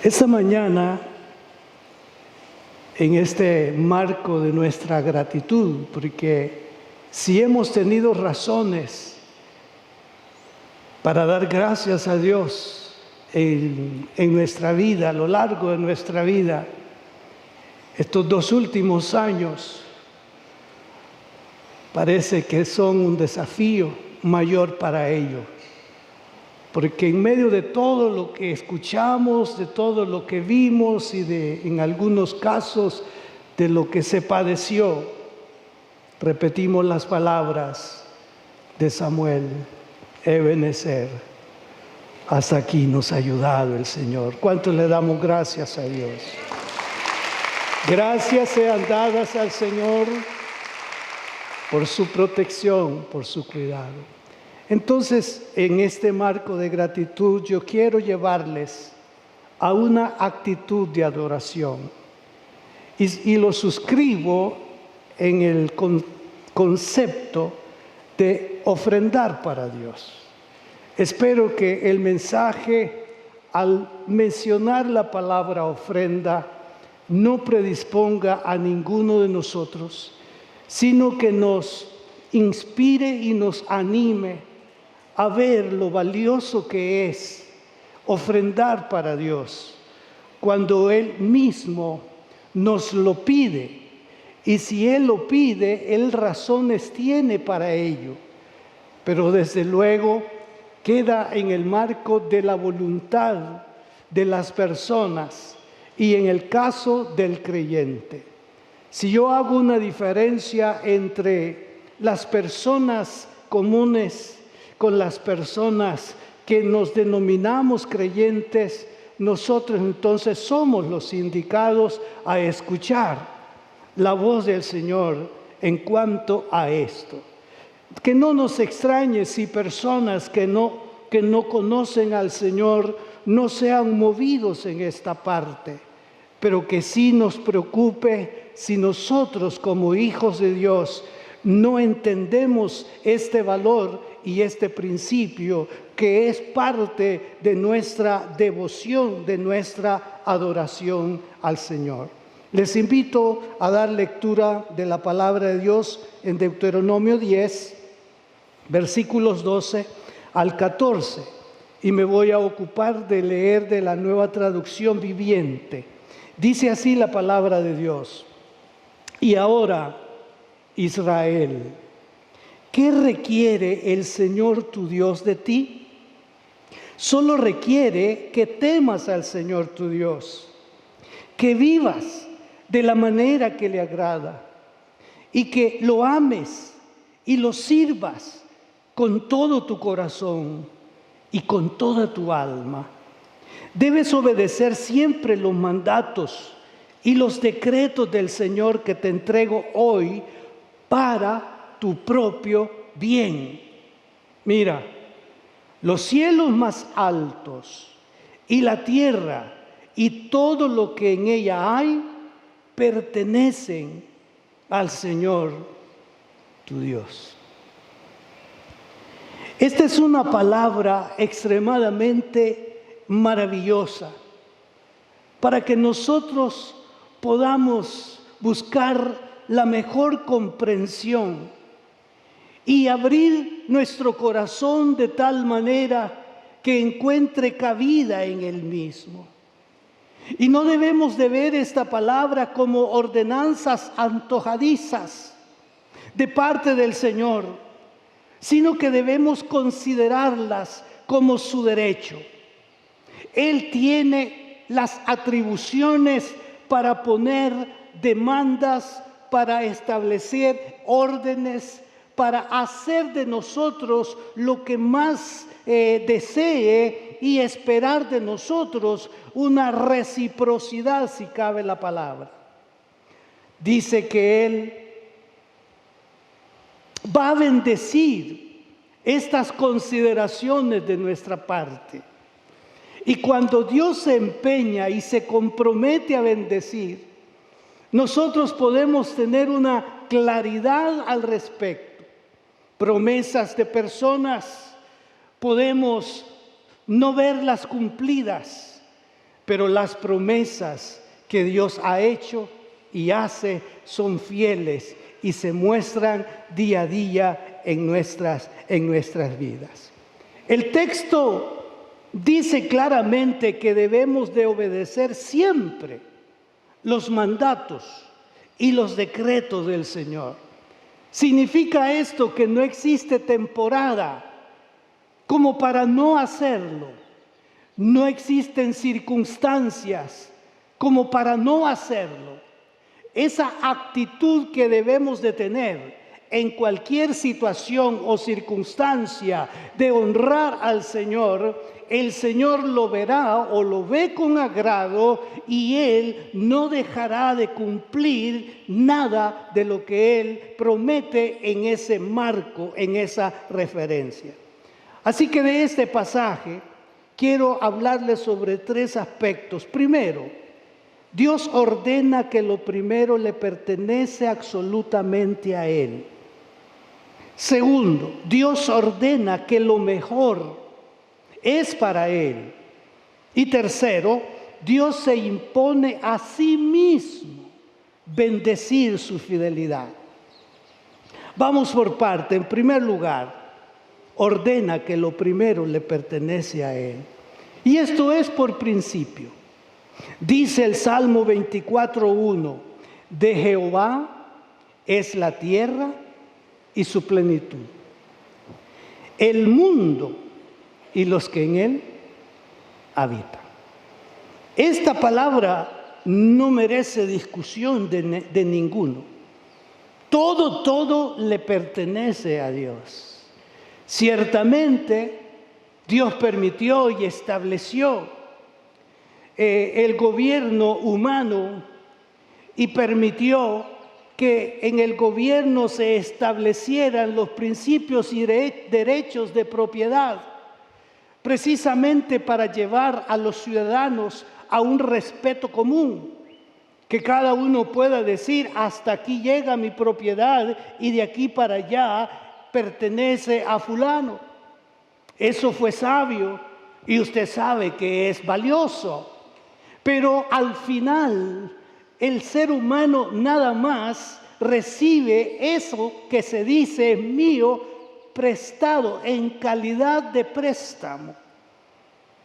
Esta mañana, en este marco de nuestra gratitud, porque si hemos tenido razones para dar gracias a Dios en nuestra vida, a lo largo de nuestra vida, estos 2 últimos años parece que son un desafío mayor para ellos. Porque en medio de todo lo que escuchamos, de todo lo que vimos y en algunos casos de lo que se padeció, repetimos las palabras de Samuel: Ebenezer, hasta aquí nos ha ayudado el Señor. ¿Cuánto le damos gracias a Dios? Gracias sean dadas al Señor por su protección, por su cuidado. Entonces, en este marco de gratitud, yo quiero llevarles a una actitud de adoración. Y lo suscribo en el concepto de ofrendar para Dios. Espero que el mensaje, al mencionar la palabra ofrenda, no predisponga a ninguno de nosotros, sino que nos inspire y nos anime a ver lo valioso que es ofrendar para Dios cuando Él mismo nos lo pide. Y si Él lo pide, Él razones tiene para ello. Pero desde luego queda en el marco de la voluntad de las personas y en el caso del creyente. Si yo hago una diferencia entre las personas comunes con las personas que nos denominamos creyentes, nosotros entonces somos los indicados a escuchar la voz del Señor en cuanto a esto. Que no nos extrañe si personas que no conocen al Señor no sean movidos en esta parte, pero que sí nos preocupe si nosotros como hijos de Dios no entendemos este valor y este principio que es parte de nuestra devoción, de nuestra adoración al Señor. Les invito a dar lectura de la palabra de Dios en Deuteronomio 10, versículos 12 al 14, y me voy a ocupar de leer de la Nueva Traducción Viviente. Dice así la palabra de Dios: y ahora, Israel, ¿qué requiere el Señor tu Dios de ti? Solo requiere que temas al Señor tu Dios, que vivas de la manera que le agrada y que lo ames y lo sirvas con todo tu corazón y con toda tu alma. Debes obedecer siempre los mandatos y los decretos del Señor que te entrego hoy para tu propio bien. Mira, los cielos más altos y la tierra y todo lo que en ella hay pertenecen al Señor tu Dios. Esta es una palabra extremadamente maravillosa para que nosotros podamos buscar la mejor comprensión y abrir nuestro corazón de tal manera que encuentre cabida en él mismo. Y no debemos de ver esta palabra como ordenanzas antojadizas de parte del Señor, sino que debemos considerarlas como su derecho. Él tiene las atribuciones para poner demandas, para establecer órdenes, para hacer de nosotros lo que más desee y esperar de nosotros una reciprocidad, si cabe la palabra. Dice que Él va a bendecir estas consideraciones de nuestra parte. Y cuando Dios se empeña y se compromete a bendecir, nosotros podemos tener una claridad al respecto. Promesas de personas podemos no verlas cumplidas, pero las promesas que Dios ha hecho y hace son fieles y se muestran día a día en nuestras vidas. El texto dice claramente que debemos de obedecer siempre los mandatos y los decretos del Señor. Significa esto que no existe temporada como para no hacerlo. No existen circunstancias como para no hacerlo. Esa actitud que debemos de tener en cualquier situación o circunstancia de honrar al Señor, el Señor lo verá o lo ve con agrado y Él no dejará de cumplir nada de lo que Él promete en ese marco, en esa referencia. Así que de este pasaje quiero hablarles sobre 3 aspectos. Primero, Dios ordena que lo primero le pertenece absolutamente a Él. Segundo, Dios ordena que lo mejor es para Él. Y tercero, Dios se impone a sí mismo bendecir su fidelidad. Vamos por parte. En primer lugar, ordena que lo primero le pertenece a Él. Y esto es por principio. Dice el Salmo 24:1, de Jehová es la tierra y su plenitud, el mundo y los que en él habitan. Esta palabra no merece discusión de ninguno. Todo le pertenece a Dios. Ciertamente, Dios permitió y estableció el gobierno humano y permitió que en el gobierno se establecieran los principios y derechos de propiedad, precisamente para llevar a los ciudadanos a un respeto común, que cada uno pueda decir: hasta aquí llega mi propiedad y de aquí para allá pertenece a fulano. Eso fue sabio y usted sabe que es valioso, pero al final el ser humano nada más recibe eso que se dice mío prestado, en calidad de préstamo.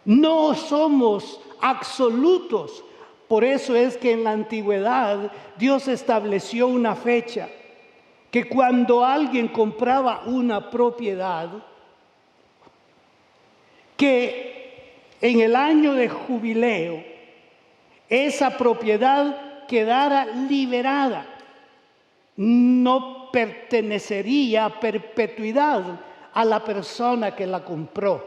No somos absolutos. Por eso es que en la antigüedad Dios estableció una fecha, que cuando alguien compraba una propiedad, que en el año de jubileo esa propiedad quedara liberada, no pertenecería a perpetuidad a la persona que la compró,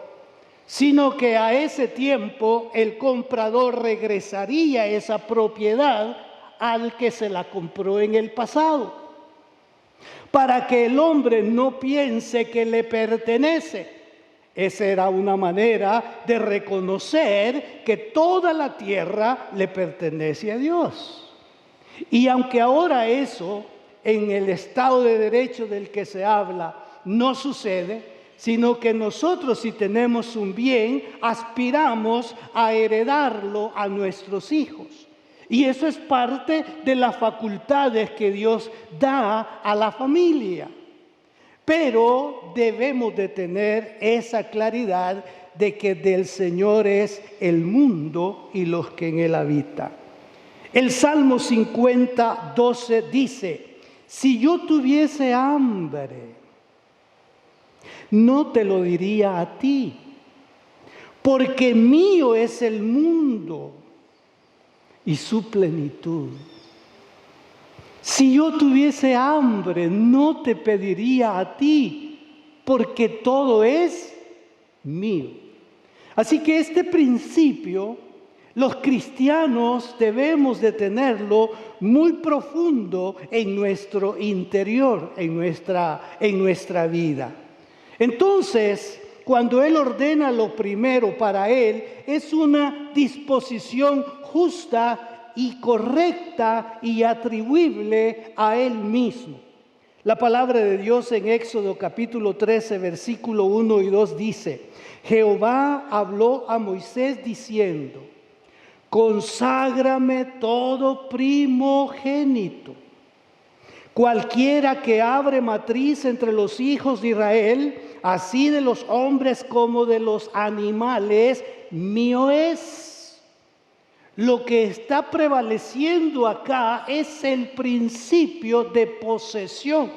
sino que a ese tiempo el comprador regresaría esa propiedad al que se la compró en el pasado, para que el hombre no piense que le pertenece. Esa era una manera de reconocer que toda la tierra le pertenece a Dios. Y aunque ahora eso, en el Estado de Derecho del que se habla, no sucede, sino que nosotros, si tenemos un bien, aspiramos a heredarlo a nuestros hijos. Y eso es parte de las facultades que Dios da a la familia. Pero debemos de tener esa claridad de que del Señor es el mundo y los que en él habitan. El Salmo 50:12 dice: si yo tuviese hambre, no te lo diría a ti, porque mío es el mundo y su plenitud. Si yo tuviese hambre, no te pediría a ti, porque todo es mío. Así que este principio, los cristianos debemos de tenerlo muy profundo en nuestro interior, en nuestra vida. Entonces, cuando Él ordena lo primero para Él, es una disposición justa y correcta y atribuible a Él mismo. La palabra de Dios en Éxodo capítulo 13, versículo 1 y 2 dice: Jehová habló a Moisés diciendo: conságrame todo primogénito. Cualquiera que abre matriz entre los hijos de Israel, así de los hombres como de los animales, mío es. Lo que está prevaleciendo acá es el principio de posesión.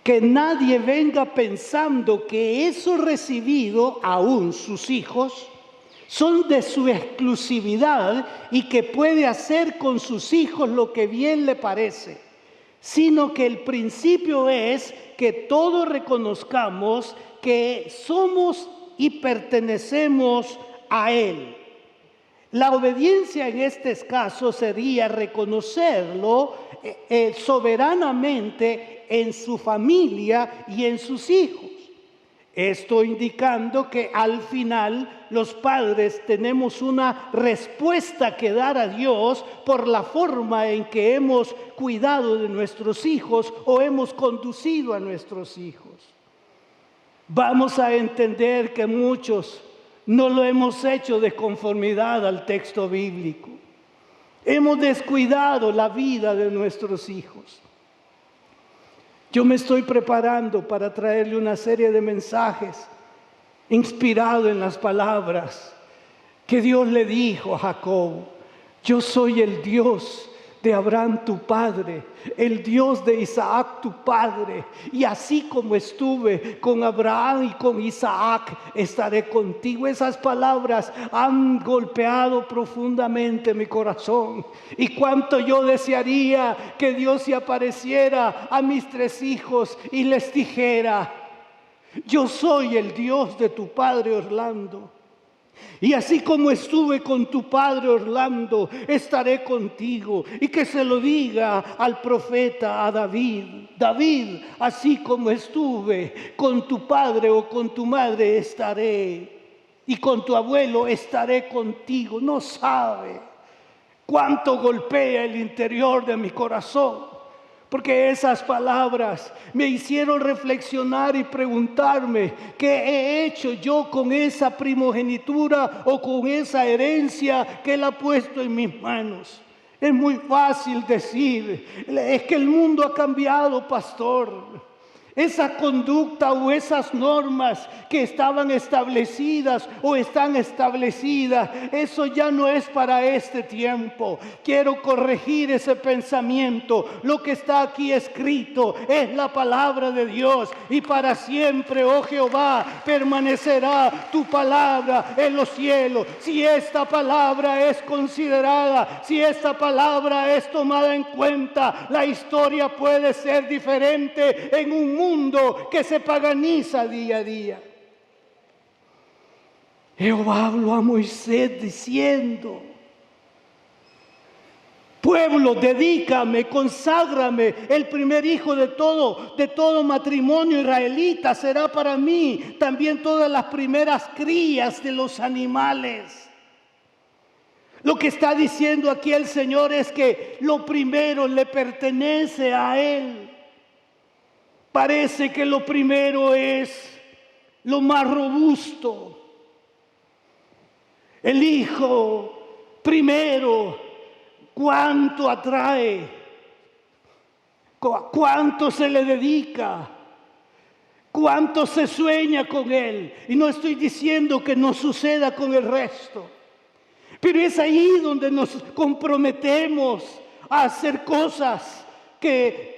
Que nadie venga pensando que eso recibido, aún sus hijos, son de su exclusividad y que puede hacer con sus hijos lo que bien le parece, sino que el principio es que todos reconozcamos que somos y pertenecemos a Él. La obediencia en este caso sería reconocerlo soberanamente en su familia y en sus hijos. Esto indicando que al final los padres tenemos una respuesta que dar a Dios por la forma en que hemos cuidado de nuestros hijos o hemos conducido a nuestros hijos. Vamos a entender que muchos no lo hemos hecho de conformidad al texto bíblico. Hemos descuidado la vida de nuestros hijos. Yo me estoy preparando para traerle una serie de mensajes inspirado en las palabras que Dios le dijo a Jacob. Yo soy el Dios de Abraham tu padre, el Dios de Isaac tu padre, y así como estuve con Abraham y con Isaac, estaré contigo. Esas palabras han golpeado profundamente mi corazón, y cuánto yo desearía que Dios se apareciera a mis 3 hijos y les dijera: yo soy el Dios de tu padre Orlando. Y así como estuve con tu padre Orlando, estaré contigo. Y que se lo diga al profeta, a David: David, así como estuve con tu padre o con tu madre, estaré. Y con tu abuelo estaré contigo. No sabe cuánto golpea el interior de mi corazón. Porque esas palabras me hicieron reflexionar y preguntarme: ¿qué he hecho yo con esa primogenitura o con esa herencia que Él ha puesto en mis manos? Es muy fácil decir: es que el mundo ha cambiado, pastor. Esa conducta o esas normas que estaban establecidas o están establecidas, eso ya no es para este tiempo. Quiero corregir ese pensamiento. Lo que está aquí escrito es la palabra de Dios, y para siempre, oh Jehová, permanecerá tu palabra en los cielos. Si esta palabra es considerada, si esta palabra es tomada en cuenta, la historia puede ser diferente en un mundo que se paganiza día a día. Jehová habló a Moisés diciendo: pueblo, dedícame, conságrame. El primer hijo de todo matrimonio israelita será para mí. También todas las primeras crías de los animales. Lo que está diciendo aquí el Señor es que lo primero le pertenece a Él. Parece que lo primero es lo más robusto. El hijo primero, cuánto atrae, cuánto se le dedica, cuánto se sueña con él. Y no estoy diciendo que no suceda con el resto, pero es ahí donde nos comprometemos a hacer cosas que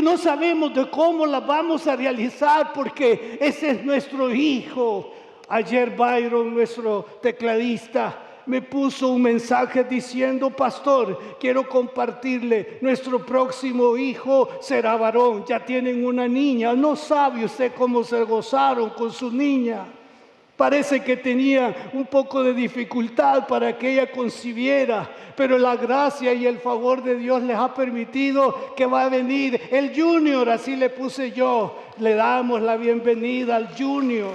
no sabemos de cómo las vamos a realizar, porque ese es nuestro hijo. Ayer Byron, nuestro tecladista, me puso un mensaje diciendo: pastor, quiero compartirle, nuestro próximo hijo será varón. Ya tienen una niña. No sabe usted cómo se gozaron con su niña. Parece que tenía un poco de dificultad para que ella concibiera, pero la gracia y el favor de Dios les ha permitido que va a venir el Junior, así le puse yo. Le damos la bienvenida al Junior.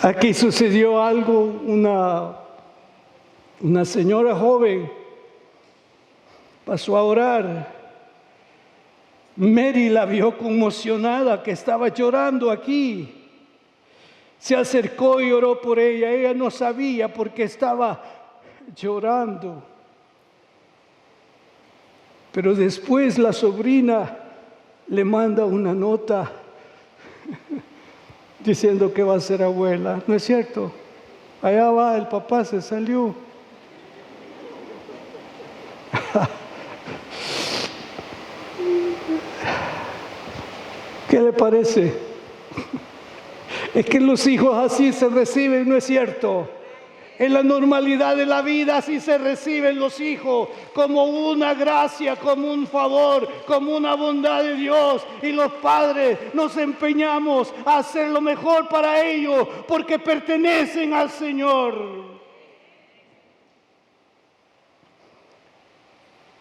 Aquí sucedió algo. Una señora joven pasó a orar Mary la vio conmocionada, que estaba llorando aquí. Se acercó y oró por ella. Ella no sabía por qué estaba llorando. Pero después la sobrina le manda una nota diciendo que va a ser abuela. ¿No es cierto? Allá va, el papá se salió. ¿Qué le parece? Es que los hijos así se reciben, ¿no es cierto? En la normalidad de la vida así se reciben los hijos, como una gracia, como un favor, como una bondad de Dios. Y los padres nos empeñamos a hacer lo mejor para ellos, porque pertenecen al Señor.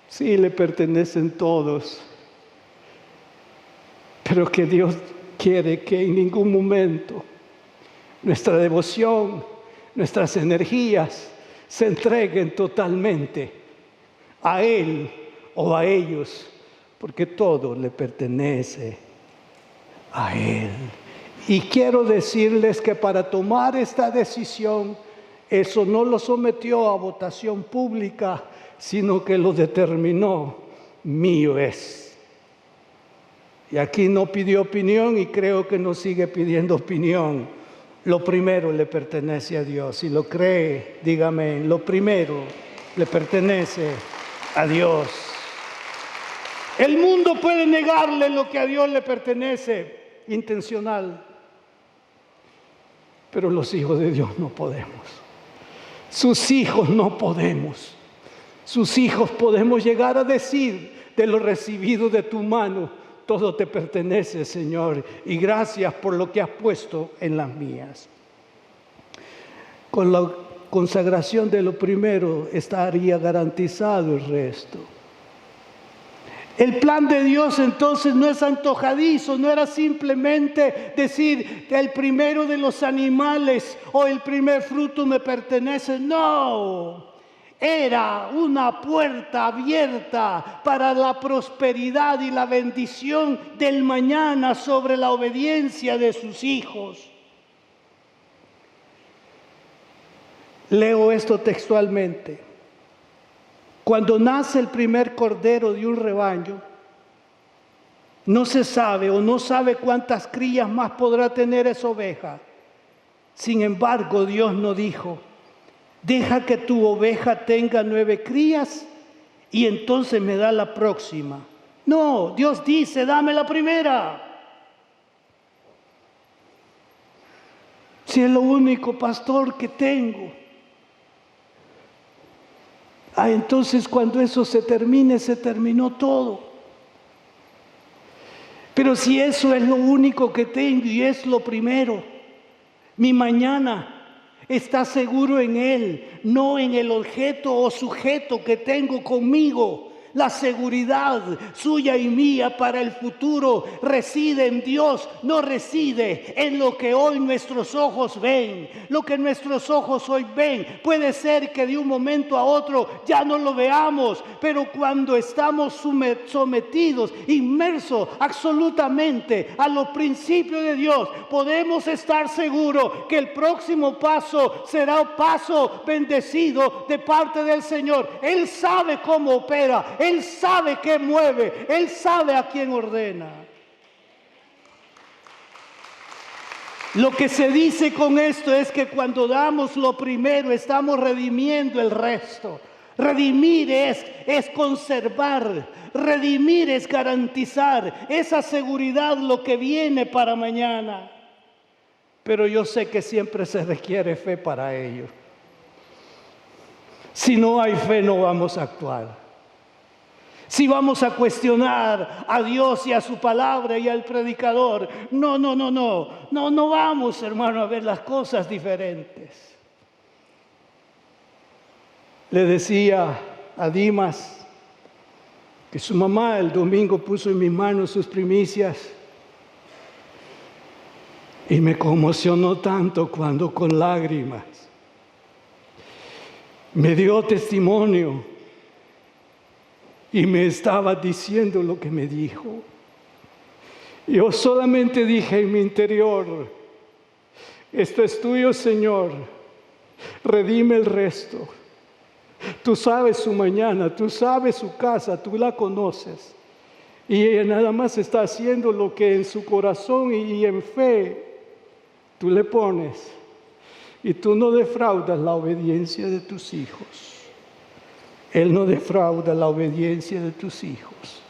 Sí, le pertenecen todos. Pero que Dios quiere que en ningún momento nuestra devoción, nuestras energías se entreguen totalmente a Él o a ellos, porque todo le pertenece a Él. Y quiero decirles que para tomar esta decisión, eso no lo sometió a votación pública, sino que lo determinó: mío es. Y aquí no pidió opinión y creo que no sigue pidiendo opinión. Lo primero le pertenece a Dios. Si lo cree, dígame, lo primero le pertenece a Dios. El mundo puede negarle lo que a Dios le pertenece, intencional. Pero los hijos de Dios no podemos. Sus hijos no podemos. Sus hijos podemos llegar a decir: de lo recibido de tu mano, todo te pertenece, Señor, y gracias por lo que has puesto en las mías. Con la consagración de lo primero estaría garantizado el resto. El plan de Dios entonces no es antojadizo, no era simplemente decir que el primero de los animales o el primer fruto me pertenece, no. Era una puerta abierta para la prosperidad y la bendición del mañana sobre la obediencia de sus hijos. Leo esto textualmente. Cuando nace el primer cordero de un rebaño, no se sabe o no sabe cuántas crías más podrá tener esa oveja. Sin embargo, Dios no dijo: deja que tu oveja tenga 9 crías y entonces me da la próxima. No, Dios dice: dame la primera. Si es lo único, pastor, que tengo. Entonces cuando eso se termine, se terminó todo. Pero si eso es lo único que tengo y es lo primero, mi mañana está seguro en Él, no en el objeto o sujeto que tengo conmigo. La seguridad suya y mía para el futuro reside en Dios, no reside en lo que hoy nuestros ojos ven. Lo que nuestros ojos hoy ven puede ser que de un momento a otro ya no lo veamos, pero cuando estamos sometidos, inmersos absolutamente a los principios de Dios, podemos estar seguros que el próximo paso será un paso bendecido de parte del Señor. Él sabe cómo opera. Él sabe qué mueve, Él sabe a quién ordena. Lo que se dice con esto es que cuando damos lo primero, estamos redimiendo el resto. Redimir es conservar, redimir es garantizar esa seguridad, lo que viene para mañana. Pero yo sé que siempre se requiere fe para ello. Si no hay fe, no vamos a actuar. Si vamos a cuestionar a Dios y a su palabra y al predicador, no vamos, hermano, a ver las cosas diferentes. Le decía a Dimas que su mamá el domingo puso en mis manos sus primicias y me conmocionó tanto cuando con lágrimas me dio testimonio. Y me estaba diciendo lo que me dijo. Yo solamente dije en mi interior: esto es tuyo, Señor, redime el resto. Tú sabes su mañana, tú sabes su casa, tú la conoces. Y ella nada más está haciendo lo que en su corazón y en fe tú le pones. Y tú no defraudas la obediencia de tus hijos. Él no defrauda la obediencia de tus hijos.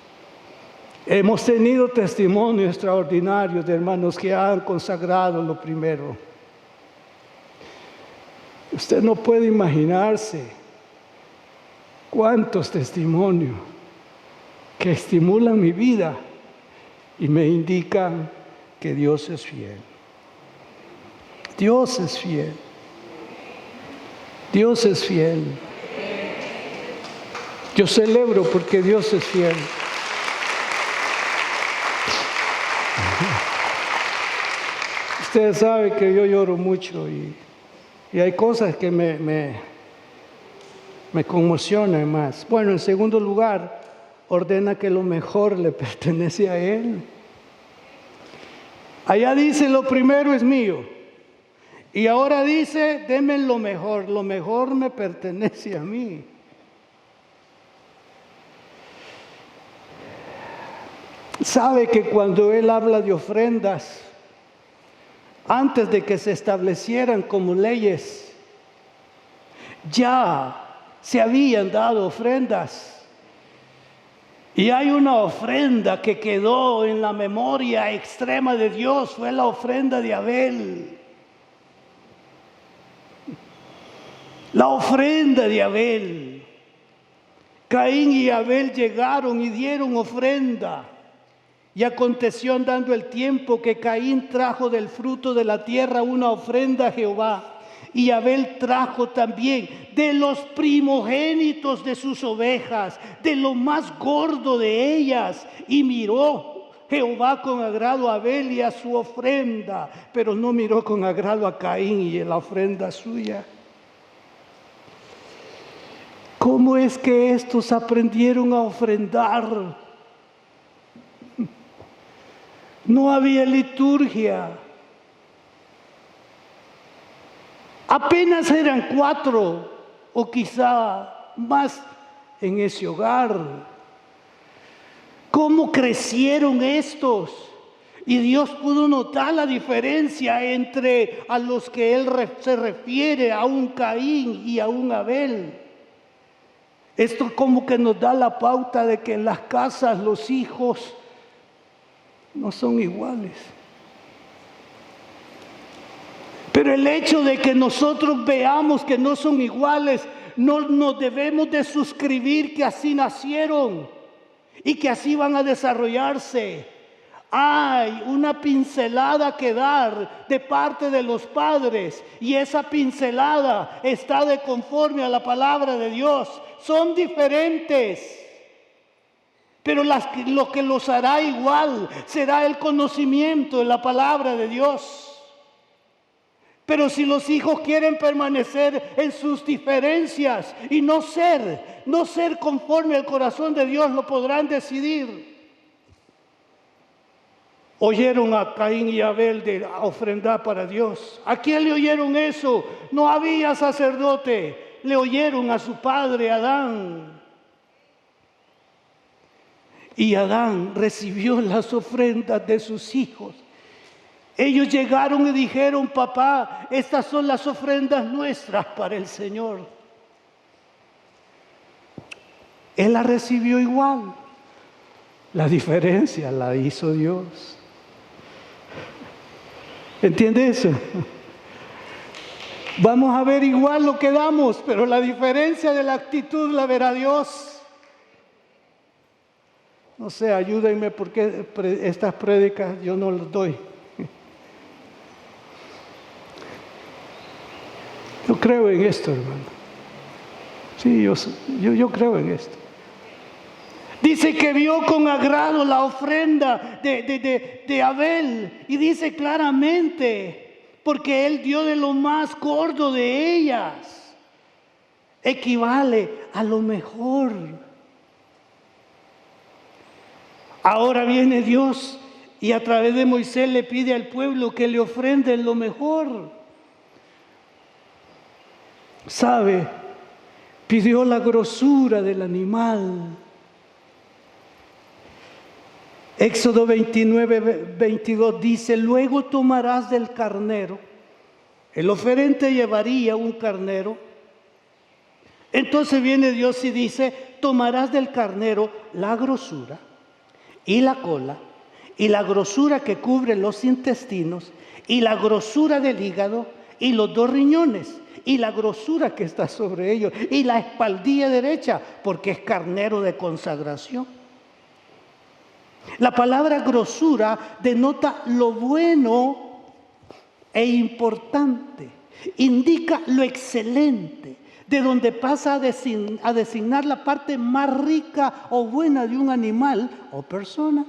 Hemos tenido testimonios extraordinarios de hermanos que han consagrado lo primero. Usted no puede imaginarse cuántos testimonios que estimulan mi vida y me indican que Dios es fiel. Dios es fiel. Dios es fiel. Yo celebro porque Dios es fiel. Ustedes saben que yo lloro mucho y hay cosas que me conmocionan más. Bueno, en segundo lugar, ordena que lo mejor le pertenece a Él. Allá dice: lo primero es mío. Y ahora dice: denme lo mejor me pertenece a mí. Sabe que cuando Él habla de ofrendas, antes de que se establecieran como leyes, ya se habían dado ofrendas. Y hay una ofrenda que quedó en la memoria extrema de Dios, fue la ofrenda de Abel. La ofrenda de Abel. Caín y Abel llegaron y dieron ofrenda. Y aconteció andando el tiempo que Caín trajo del fruto de la tierra una ofrenda a Jehová. Y Abel trajo también de los primogénitos de sus ovejas, de lo más gordo de ellas. Y miró Jehová con agrado a Abel y a su ofrenda, pero no miró con agrado a Caín y a la ofrenda suya. ¿Cómo es que estos aprendieron a ofrendar? No había liturgia. Apenas eran 4 o quizá más en ese hogar. ¿Cómo crecieron estos? Y Dios pudo notar la diferencia entre a los que Él se refiere, a un Caín y a un Abel. Esto como que nos da la pauta de que en las casas los hijos no son iguales. Pero el hecho de que nosotros veamos que no son iguales, no nos debemos de suscribir que así nacieron y que así van a desarrollarse. Hay una pincelada que dar de parte de los padres y esa pincelada está de conforme a la palabra de Dios. Son diferentes. Pero lo que los hará igual será el conocimiento de la palabra de Dios. Pero si los hijos quieren permanecer en sus diferencias y no ser conforme al corazón de Dios, lo podrán decidir. Oyeron a Caín y Abel de ofrendar para Dios. ¿A quién le oyeron eso? No había sacerdote. Le oyeron a su padre Adán. Y Adán recibió las ofrendas de sus hijos. Ellos llegaron y dijeron: papá, estas son las ofrendas nuestras para el Señor. Él la recibió igual. La diferencia la hizo Dios. ¿Entiende eso? Vamos a ver igual lo que damos, pero la diferencia de la actitud la verá Dios. No sé, ayúdenme porque estas prédicas yo no las doy. Yo creo en esto, hermano. Sí, yo creo en esto. Dice que vio con agrado la ofrenda de Abel. Y dice claramente, porque él dio de lo más gordo de ellas. Equivale a lo mejor. Ahora viene Dios y a través de Moisés le pide al pueblo que le ofrenden lo mejor. ¿Sabe? Pidió la grosura del animal. Éxodo 29:22 dice: luego tomarás del carnero. El oferente llevaría un carnero. Entonces viene Dios y dice: tomarás del carnero la grosura y la cola y la grosura que cubre los intestinos y la grosura del hígado y los 2 riñones y la grosura que está sobre ellos y la espaldilla derecha, porque es carnero de consagración. La palabra grosura denota lo bueno e importante, indica lo excelente, de donde pasa a designar la parte más rica o buena de un animal o persona.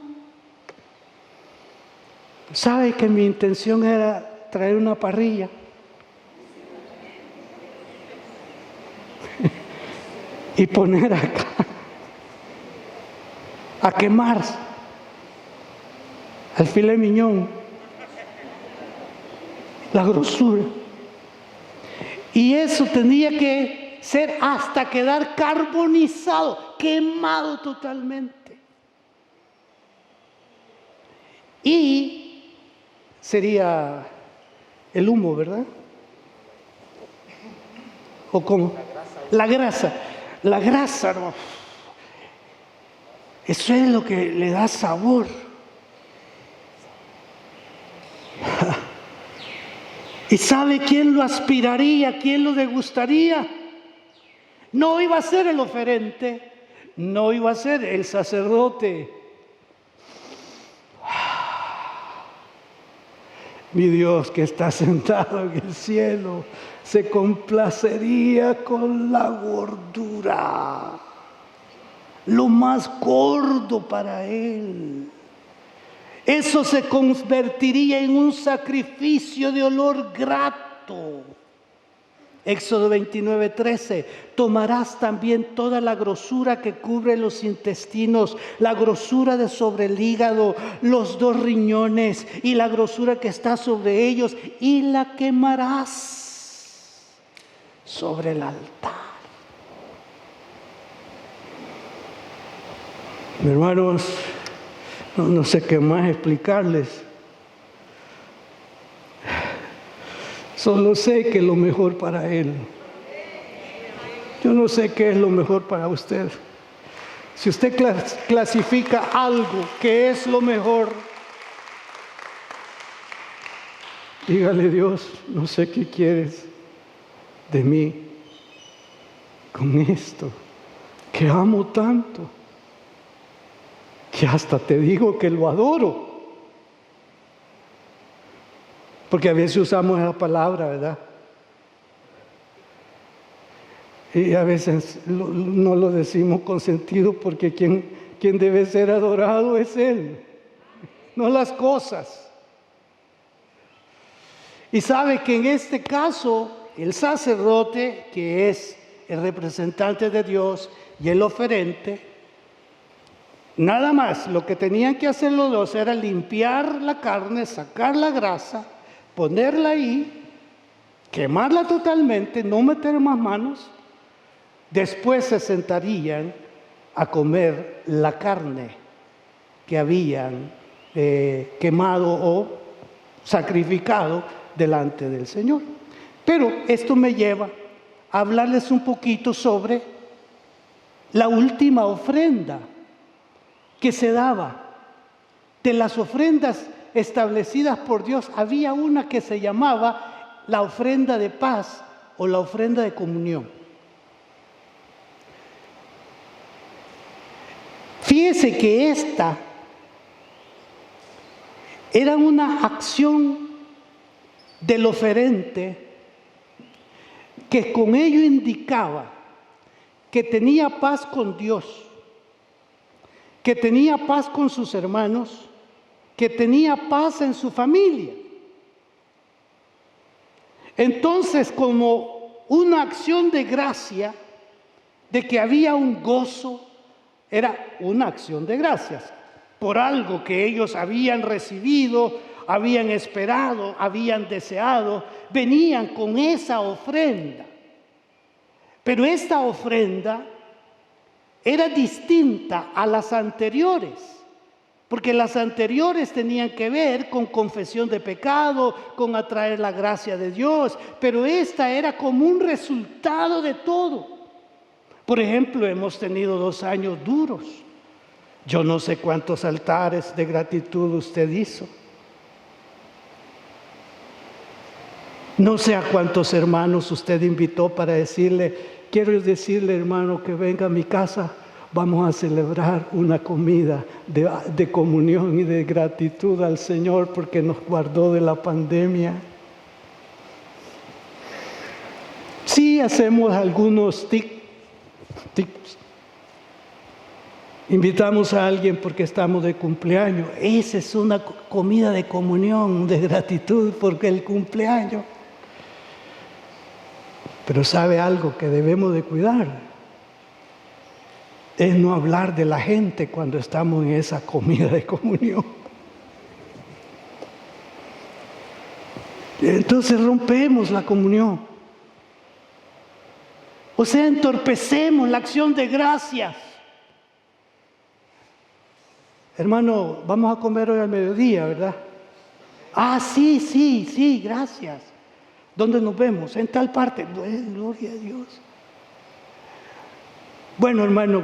¿Sabe que mi intención era traer una parrilla? Y poner acá a quemar al filet mignon, la grosura. Y eso tenía que ser hasta quedar carbonizado, quemado totalmente. Y sería el humo, ¿verdad? ¿O cómo? La grasa. La grasa, no. Eso es lo que le da sabor. ¿Y sabe quién lo aspiraría? ¿Quién lo degustaría? No iba a ser el oferente, no iba a ser el sacerdote. Mi Dios que está sentado en el cielo se complacería con la gordura, lo más gordo para Él. Eso se convertiría en un sacrificio de olor grato. Éxodo 29:13, tomarás también toda la grosura que cubre los intestinos, la grosura de sobre el hígado, los 2 riñones y la grosura que está sobre ellos, y la quemarás sobre el altar. Hermanos, no sé qué más explicarles. Solo sé que es lo mejor para Él. Yo no sé qué es lo mejor para usted. Si usted clasifica algo que es lo mejor, dígale: Dios, no sé qué quieres de mí con esto, que amo tanto, que hasta te digo que lo adoro. Porque a veces usamos esa palabra, ¿verdad? Y a veces no lo decimos con sentido, porque quien debe ser adorado es Él, no las cosas. Y sabe que en este caso, el sacerdote, que es el representante de Dios, y el oferente, nada más lo que tenían que hacer los dos era limpiar la carne, sacar la grasa, ponerla ahí, quemarla totalmente, no meter más manos. Después se sentarían a comer la carne que habían quemado o sacrificado delante del Señor. Pero esto me lleva a hablarles un poquito sobre la última ofrenda que se daba. De las ofrendas establecidas por Dios, había una que se llamaba la ofrenda de paz o la ofrenda de comunión. Fíjese que esta era una acción del oferente que con ello indicaba que tenía paz con Dios, que tenía paz con sus hermanos, que tenía paz en su familia. Entonces, como una acción de gracia, de que había un gozo, era una acción de gracias. por algo que ellos habían recibido, habían esperado, habían deseado, venían con esa ofrenda. Pero esta ofrenda era distinta a las anteriores, porque las anteriores tenían que ver con confesión de pecado, con atraer la gracia de Dios, pero esta era como un resultado de todo. Por ejemplo, hemos tenido 2 años duros. Yo no sé cuántos altares de gratitud usted hizo. No sé a cuántos hermanos usted invitó para decirle, quiero decirle, hermano, que venga a mi casa, vamos a celebrar una comida de comunión y de gratitud al Señor porque nos guardó de la pandemia. Sí, hacemos algunos tips. Invitamos a alguien porque estamos de cumpleaños. Esa es una comida de comunión, de gratitud porque el cumpleaños. Pero ¿sabe algo que debemos de cuidar? Es no hablar de la gente cuando estamos en esa comida de comunión. Entonces rompemos la comunión. O sea, entorpecemos la acción de gracias. Hermano, vamos a comer hoy al mediodía, ¿verdad? Ah, sí, gracias. ¿Dónde nos vemos? En tal parte. Gloria a Dios. Bueno, hermano,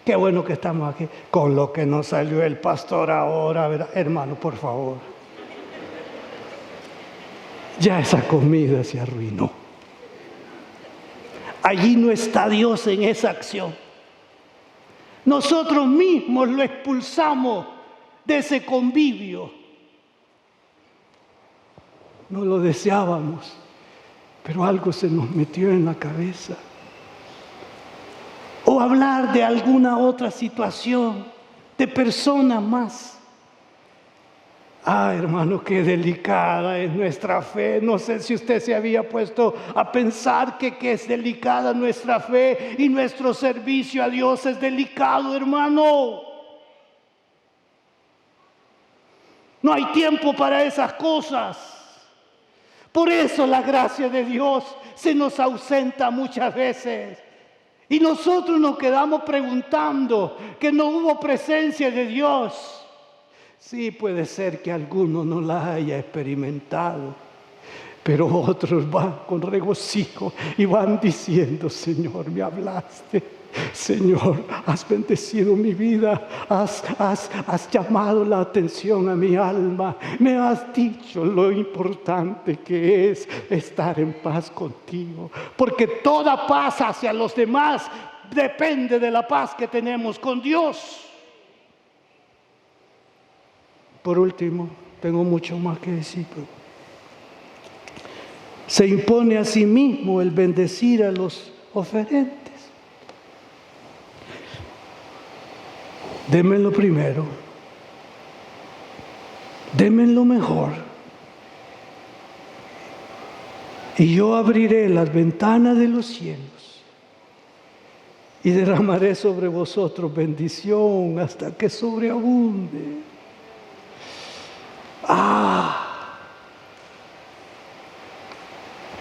qué bueno que estamos aquí. Con lo que nos salió el pastor ahora, ¿verdad? Hermano, por favor. Ya esa comida se arruinó. Allí no está Dios en esa acción. Nosotros mismos lo expulsamos de ese convivio. No lo deseábamos, pero algo se nos metió en la cabeza. O hablar de alguna otra situación, de persona más. Ah, hermano, qué delicada es nuestra fe. No sé si usted se había puesto a pensar que es delicada nuestra fe y nuestro servicio a Dios es delicado, hermano. No hay tiempo para esas cosas. Por eso la gracia de Dios se nos ausenta muchas veces. Y nosotros nos quedamos preguntando que no hubo presencia de Dios. Sí, puede ser que alguno no la haya experimentado, pero otros van con regocijo y van diciendo, Señor, me hablaste. Señor, has bendecido mi vida, has llamado la atención a mi alma, me has dicho lo importante que es estar en paz contigo, porque toda paz hacia los demás depende de la paz que tenemos con Dios. Por último, tengo mucho más que decir, pero se impone a sí mismo el bendecir a los oferentes. Denme lo primero, denme lo mejor, y yo abriré las ventanas de los cielos y derramaré sobre vosotros bendición hasta que sobreabunde.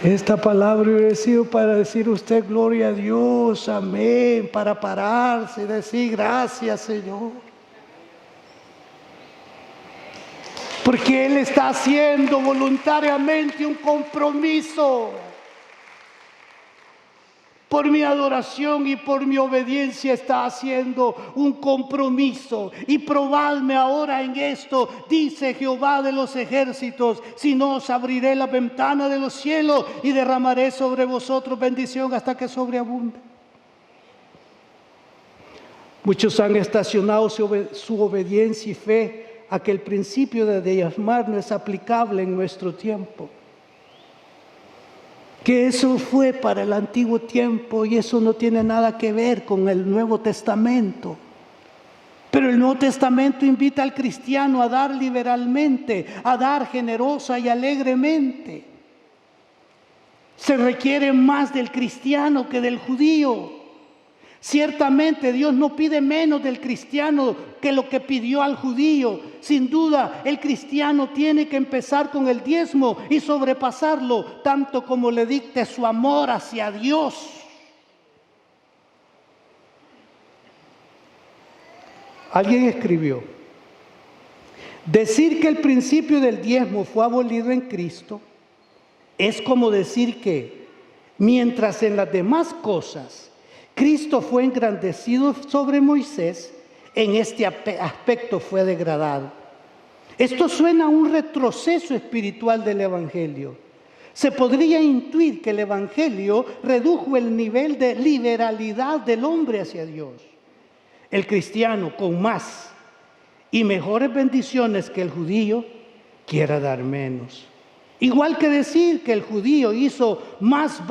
Esta palabra hubiera sido para decir usted gloria a Dios, amén, para pararse y decir gracias, Señor. Porque Él está haciendo voluntariamente un compromiso. Por mi adoración y por mi obediencia está haciendo un compromiso. Y probadme ahora en esto, dice Jehová de los ejércitos, si no os abriré la ventana de los cielos y derramaré sobre vosotros bendición hasta que sobreabunde. Muchos han estacionado su obediencia y fe a que el principio de diezmar no es aplicable en nuestro tiempo. Que eso fue para el antiguo tiempo y eso no tiene nada que ver con el Nuevo Testamento. Pero el Nuevo Testamento invita al cristiano a dar liberalmente, a dar generosa y alegremente. Se requiere más del cristiano que del judío. Ciertamente Dios no pide menos del cristiano que lo que pidió al judío. Sin duda, el cristiano tiene que empezar con el diezmo y sobrepasarlo, tanto como le dicte su amor hacia Dios. Alguien escribió: decir que el principio del diezmo fue abolido en Cristo es como decir que, mientras en las demás cosas Cristo fue engrandecido sobre Moisés, en este aspecto fue degradado. Esto suena a un retroceso espiritual del Evangelio. Se podría intuir que el Evangelio redujo el nivel de liberalidad del hombre hacia Dios. El cristiano, con más y mejores bendiciones que el judío, quiera dar menos. Igual que decir que el judío hizo más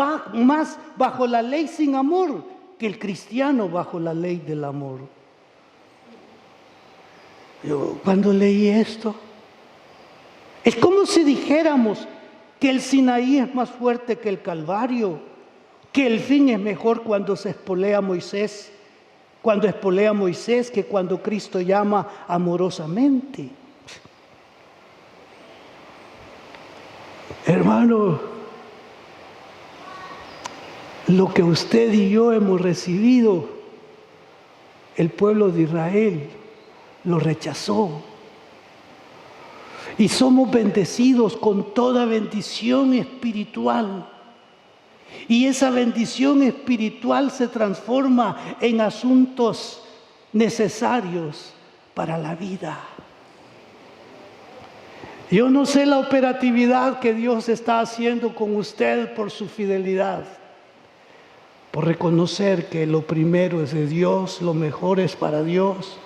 bajo la ley sin amor que el cristiano bajo la ley del amor. Yo, cuando leí esto, es como si dijéramos que el Sinaí es más fuerte que el Calvario, que el fin es mejor cuando se espolea a Moisés, que cuando Cristo llama amorosamente. Hermano, lo que usted y yo hemos recibido, el pueblo de Israel lo rechazó. Y somos bendecidos con toda bendición espiritual. Y esa bendición espiritual se transforma en asuntos necesarios para la vida. Yo no sé la operatividad que Dios está haciendo con usted por su fidelidad, por reconocer que lo primero es de Dios, lo mejor es para Dios,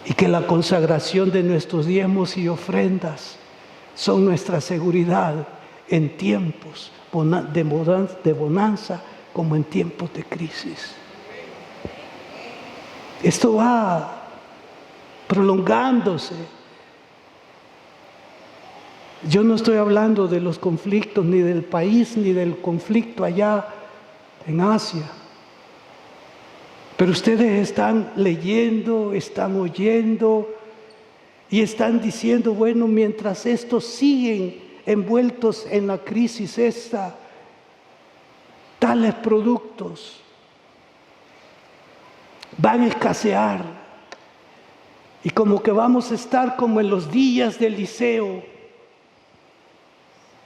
y que la consagración de nuestros diezmos y ofrendas son nuestra seguridad en tiempos de bonanza como en tiempos de crisis. Esto va prolongándose. Yo no estoy hablando de los conflictos ni del país ni del conflicto allá en Asia. Pero ustedes están leyendo, están oyendo y están diciendo, bueno, mientras estos siguen envueltos en la crisis esta, tales productos van a escasear. Y como que vamos a estar como en los días del Eliseo,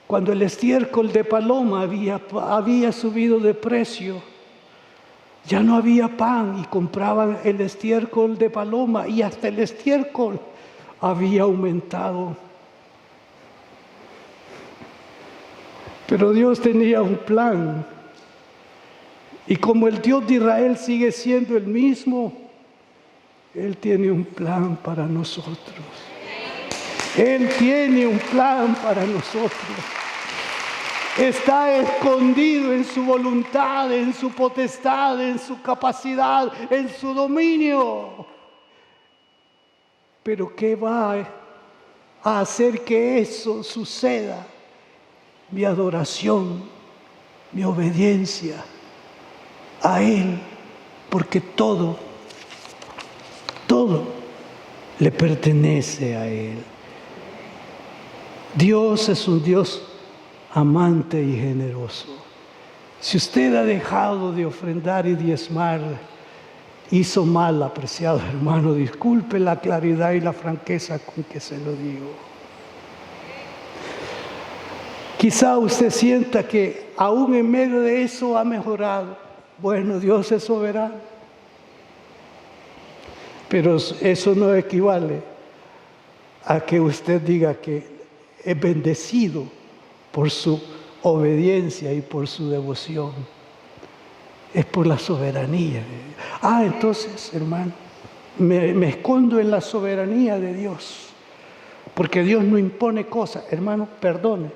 cuando el estiércol de paloma había subido de precio. Ya no había pan y compraban el estiércol de paloma y hasta el estiércol había aumentado. Pero Dios tenía un plan. Y como el Dios de Israel sigue siendo el mismo, Él tiene un plan para nosotros. Él tiene un plan para nosotros. Está escondido en su voluntad, en su potestad, en su capacidad, en su dominio. Pero ¿qué va a hacer que eso suceda? Mi adoración, mi obediencia a Él, porque todo le pertenece a Él. Dios es un Dios amante y generoso. Si usted ha dejado de ofrendar y diezmar, hizo mal, apreciado hermano. Disculpe la claridad y la franqueza con que se lo digo. Quizá usted sienta que aún en medio de eso ha mejorado. Bueno, Dios es soberano. Pero eso no equivale a que usted diga que es bendecido por su obediencia y por su devoción. Es por la soberanía. Entonces, hermano, me escondo en la soberanía de Dios. Porque Dios no impone cosas. Hermano, perdone.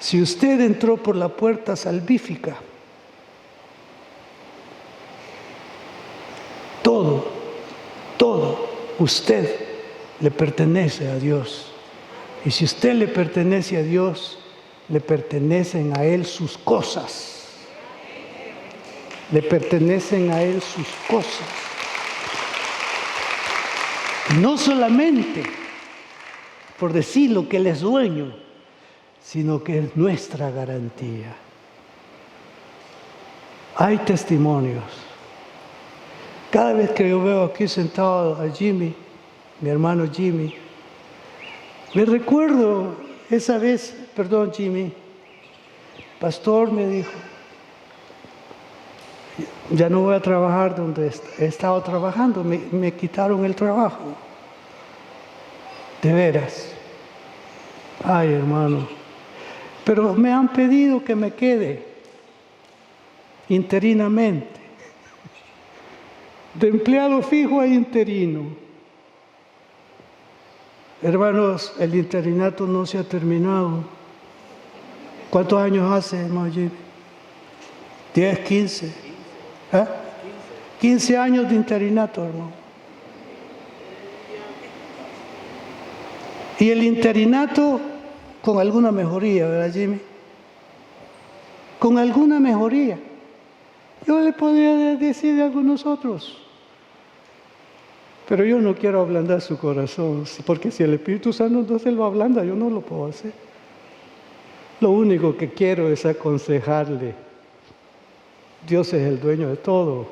Si usted entró por la puerta salvífica, todo, usted le pertenece a Dios. Y si usted le pertenece a Dios, le pertenecen a Él sus cosas. Le pertenecen a Él sus cosas. No solamente por decirlo que Él es dueño, sino que es nuestra garantía. Hay testimonios. Cada vez que yo veo aquí sentado a Jimmy, mi hermano Jimmy, me recuerdo esa vez, perdón Jimmy, pastor me dijo, ya no voy a trabajar donde he estado trabajando, me quitaron el trabajo. De veras. Ay, hermano. Pero me han pedido que me quede interinamente. De empleado fijo a interino. Hermanos, el interinato no se ha terminado. ¿Cuántos años hace, hermano Jimmy? 10, 15. 15 años de interinato, hermano. Y el interinato con alguna mejoría, ¿verdad, Jimmy? Con alguna mejoría. Yo le podría decir de algunos otros. Pero yo no quiero ablandar su corazón, porque si el Espíritu Santo no se lo ablanda, yo no lo puedo hacer. Lo único que quiero es aconsejarle. Dios es el dueño de todo.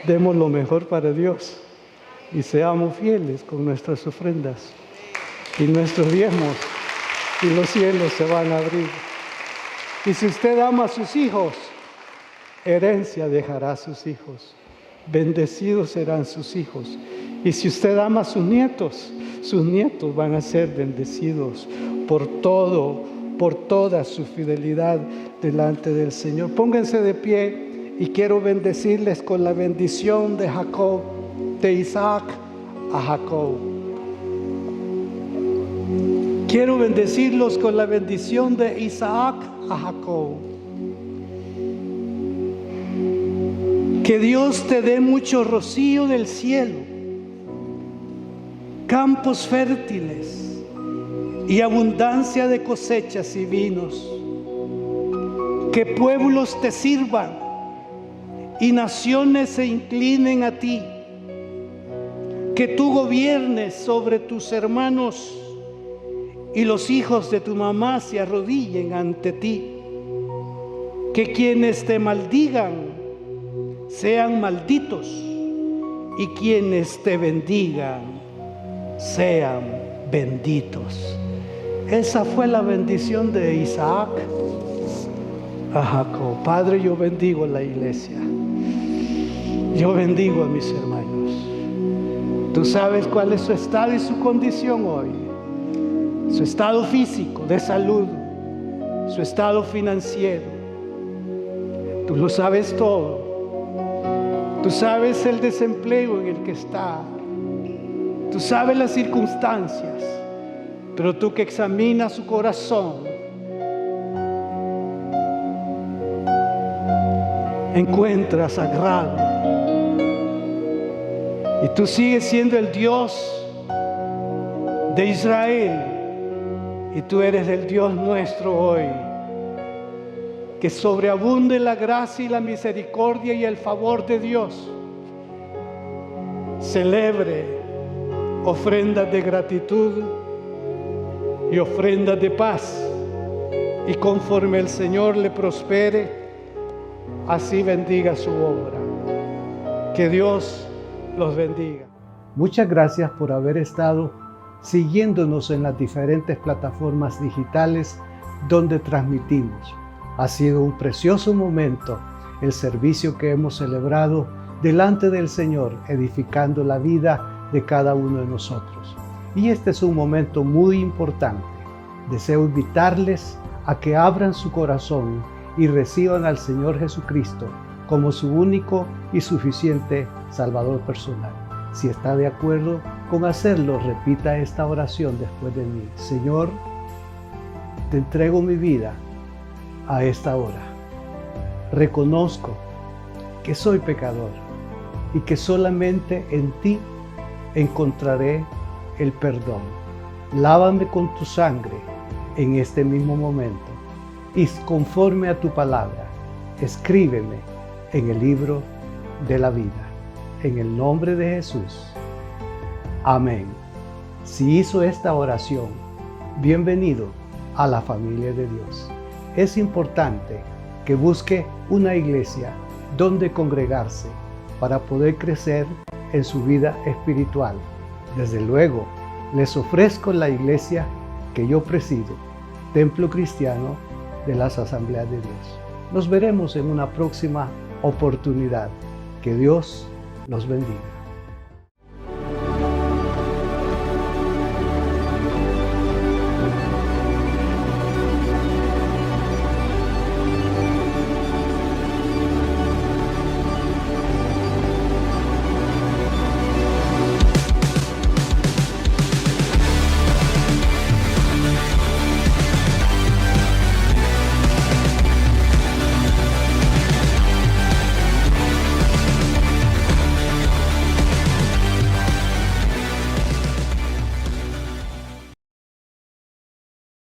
Demos lo mejor para Dios y seamos fieles con nuestras ofrendas y nuestros diezmos, y los cielos se van a abrir. Y si usted ama a sus hijos, herencia dejará a sus hijos. Bendecidos serán sus hijos. Y si usted ama a sus nietos van a ser bendecidos por todo, por toda su fidelidad delante del Señor. Pónganse de pie y quiero bendecirles con la bendición de Jacob, de Isaac a Jacob. Quiero bendecirlos con la bendición de Isaac a Jacob. Que Dios te dé mucho rocío del cielo, campos fértiles y abundancia de cosechas y vinos. Que pueblos te sirvan y naciones se inclinen a ti. Que tú gobiernes sobre tus hermanos y los hijos de tu mamá se arrodillen ante ti. Que quienes te maldigan sean malditos y quienes te bendigan sean benditos. Esa fue la bendición de Isaac a Jacob. Padre, yo bendigo a la iglesia. Yo bendigo a mis hermanos. Tú sabes cuál es su estado y su condición hoy. Su estado físico, de salud, su estado financiero. Tú lo sabes todo. Tú sabes el desempleo en el que está. Tú sabes las circunstancias. Pero tú que examinas su corazón, encuentras agrado. Y tú sigues siendo el Dios de Israel. Y tú eres el Dios nuestro hoy. Que sobreabunde la gracia y la misericordia y el favor de Dios. Celebre ofrendas de gratitud y ofrendas de paz. Y conforme el Señor le prospere, así bendiga su obra. Que Dios los bendiga. Muchas gracias por haber estado siguiéndonos en las diferentes plataformas digitales donde transmitimos. Ha sido un precioso momento el servicio que hemos celebrado delante del Señor, edificando la vida de cada uno de nosotros. Y este es un momento muy importante. Deseo invitarles a que abran su corazón y reciban al Señor Jesucristo como su único y suficiente Salvador personal. Si está de acuerdo con hacerlo, repita esta oración después de mí. Señor, te entrego mi vida a esta hora. Reconozco que soy pecador y que solamente en ti encontraré el perdón. Lávame con tu sangre en este mismo momento y conforme a tu palabra, escríbeme en el libro de la vida. En el nombre de Jesús. Amén. Si hizo esta oración, bienvenido a la familia de Dios. Es importante que busque una iglesia donde congregarse para poder crecer en su vida espiritual. Desde luego, les ofrezco la iglesia que yo presido, Templo Cristiano de las Asambleas de Dios. Nos veremos en una próxima oportunidad. Que Dios los bendiga.